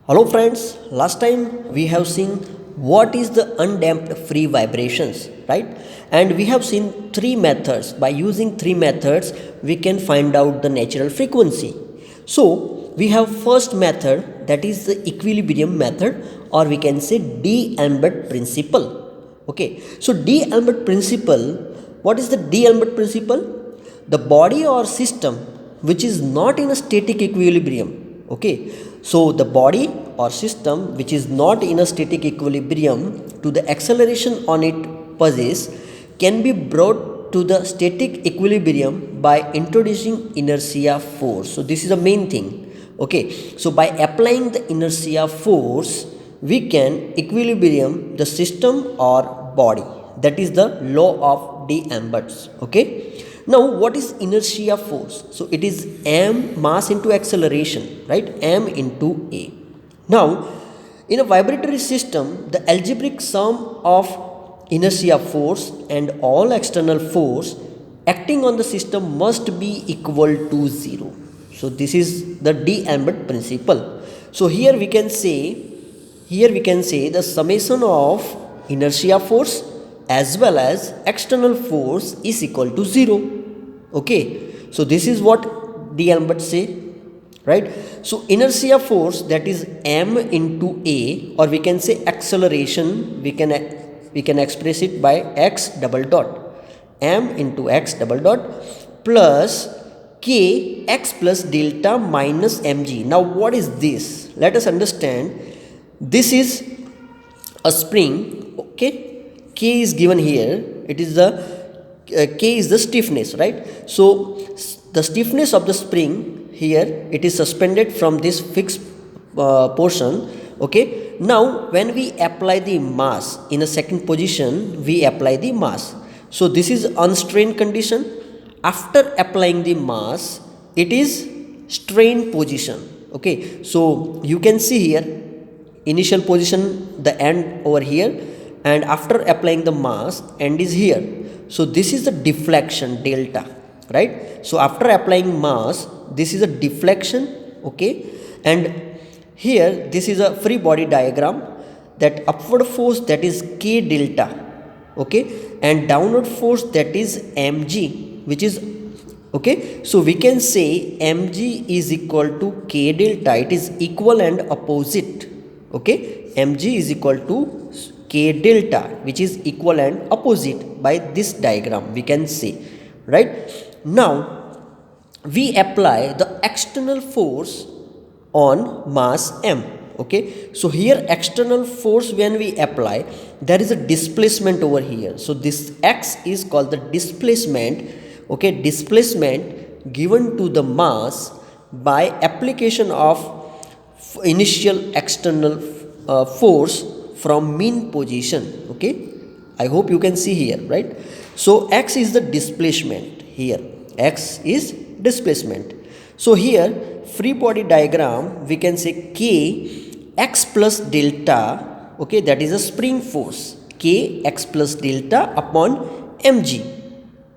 Hello friends, last time we have seen what is the undamped free vibrations, right? And we have seen three methods. By using three methods, we can find out the natural frequency. So, we have first method, that is the equilibrium method, or we can say D Alemberts principle. Okay, so D Alemberts principle, what is the D Alemberts principle? The body or system which is not in a static equilibrium. Okay, so the body or system which is not in a static equilibrium to the acceleration on it possess can be brought to the static equilibrium by introducing inertia force. So this is the main thing. Okay, so by applying the inertia force we can equilibrium the system or body. That is the law of D Alemberts. Okay, now what is inertia force? So it is m mass into acceleration, right? M into a. Now in a vibratory system, the algebraic sum of inertia force and all external force acting on the system must be equal to 0. So this is the D Alemberts principle. So here we can say the summation of inertia force as well as external force is equal to 0. Okay, so this is what D Alemberts say, right? So inertia force, that is m into a, or we can say acceleration, we can express it by x double dot, m into x double dot plus k x plus delta minus mg. Now what is this? Let us understand. This is a spring. Okay, k is given here. It is the k is the stiffness, right? So the stiffness of the spring here, it is suspended from this fixed portion. Okay, now when we apply the mass in a second position, we apply the mass. So this is unstrained condition. After applying the mass, it is strained position. Okay, so you can see here initial position, the end over here, and after applying the mass, end is here. So this is the deflection delta, right? So after applying mass, this is a deflection. Okay, and here this is a free body diagram. That upward force, that is k delta, okay, and downward force, that is mg, which is okay. So we can say mg is equal to k delta. It is equal and opposite. Okay, mg is equal to k delta, which is equal and opposite. By this diagram we can say, right? Now we apply the external force on mass m. Okay, so here external force, when we apply, there is a displacement over here. So this x is called the displacement. Okay, displacement given to the mass by application of initial external force from mean position. Okay, I hope you can see here, right? So x is the displacement here. X is displacement. So here free body diagram, we can say k x plus delta. Okay, that is a spring force, k x plus delta upon mg,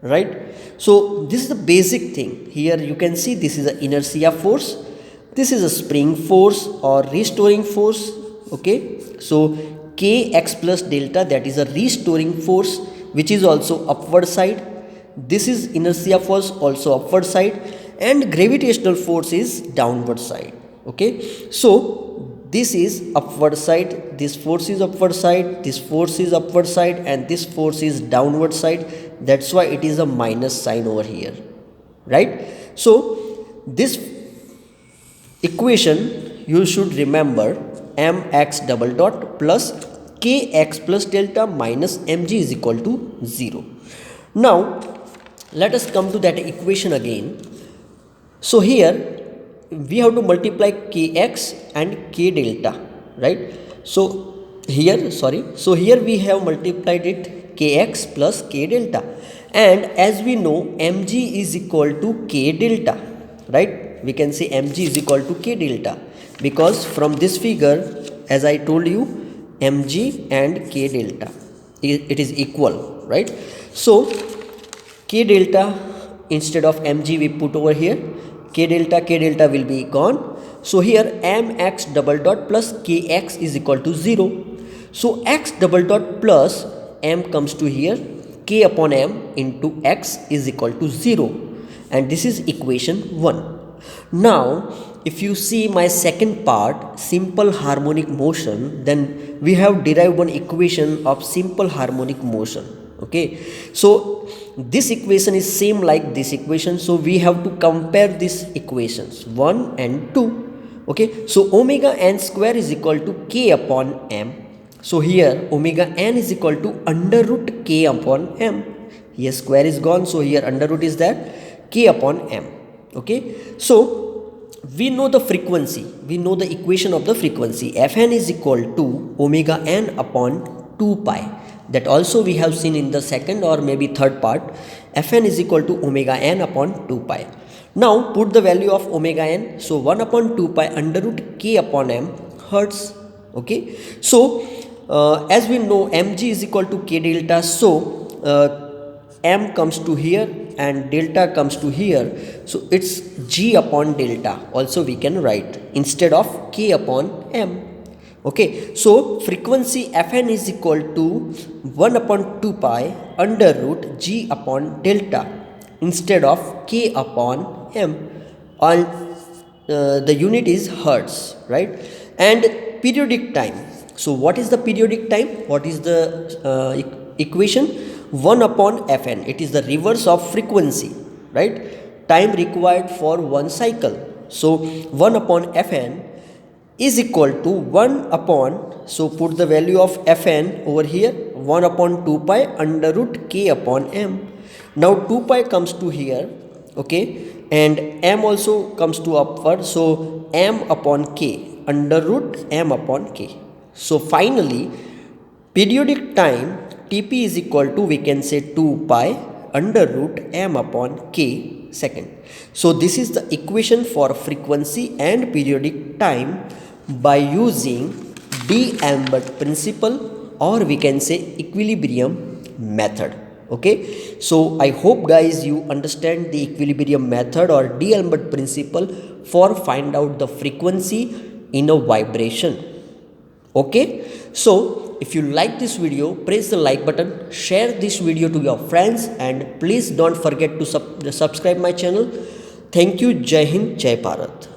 right? So this is the basic thing. Here you can see this is a inertia force, this is a spring force or restoring force. Okay, so k x plus delta, that is a restoring force which is also upward side. This is inertia force, also upward side, and gravitational force is downward side. Okay, so this is upward side, this force is upward side, this force is upward side, and this force is downward side. That's why it is a minus sign over here, right? So this equation you should remember, mx double dot plus kx plus delta minus mg is equal to 0. Now let us come to that equation again. So here we have to multiply kx and k delta, right? So here we have multiplied it kx plus k delta, and as we know mg is equal to k delta, right? We can say mg is equal to k delta because from this figure, as I told you, mg and k delta, it is equal, right? So k delta, instead of mg we put over here k delta will be gone. So here mx double dot plus kx is equal to 0. So x double dot plus m comes to here, k upon m into x is equal to 0, and this is equation 1. Now if you see my second part, simple harmonic motion, then we have derived one equation of simple harmonic motion. Okay, so this equation is same like this equation, so we have to compare these equations 1 and 2. Okay, so omega n square is equal to k upon m. So here omega n is equal to under root k upon m. Here square is gone, so here under root is there, k upon m. Okay, so we know the frequency, we know the equation of the frequency. Fn is equal to omega n upon 2 pi. That also we have seen in the second or maybe third part. Fn is equal to omega n upon 2 pi. Now put the value of omega n. So 1 upon 2 pi under root k upon m hertz. Okay, so as we know mg is equal to k delta, so m comes to here and delta comes to here, so it's g upon delta also we can write instead of k upon m. Okay, so frequency Fn is equal to 1 upon 2 pi under root g upon delta instead of k upon m, and the unit is hertz, right? And periodic time. So what is the periodic time? What is the equation? 1 upon Fn. It is the reverse of frequency, right? Time required for one cycle. So 1 upon Fn is equal to 1 upon, so put the value of Fn over here, 1 upon 2 pi under root k upon m. Now 2 pi comes to here, okay, and m also comes to upward, so m upon k under root m upon k. So finally periodic time Tp is equal to, we can say, 2 pi under root m upon k second. So this is the equation for frequency and periodic time by using D Alemberts principle, or we can say equilibrium method. Okay, so I hope guys you understand the equilibrium method or D Alemberts principle for find out the frequency in a vibration. Okay, so if you like this video, press the like button, share this video to your friends, and please don't forget to subscribe my channel. Thank you. Jai Hind, Jai Bharat.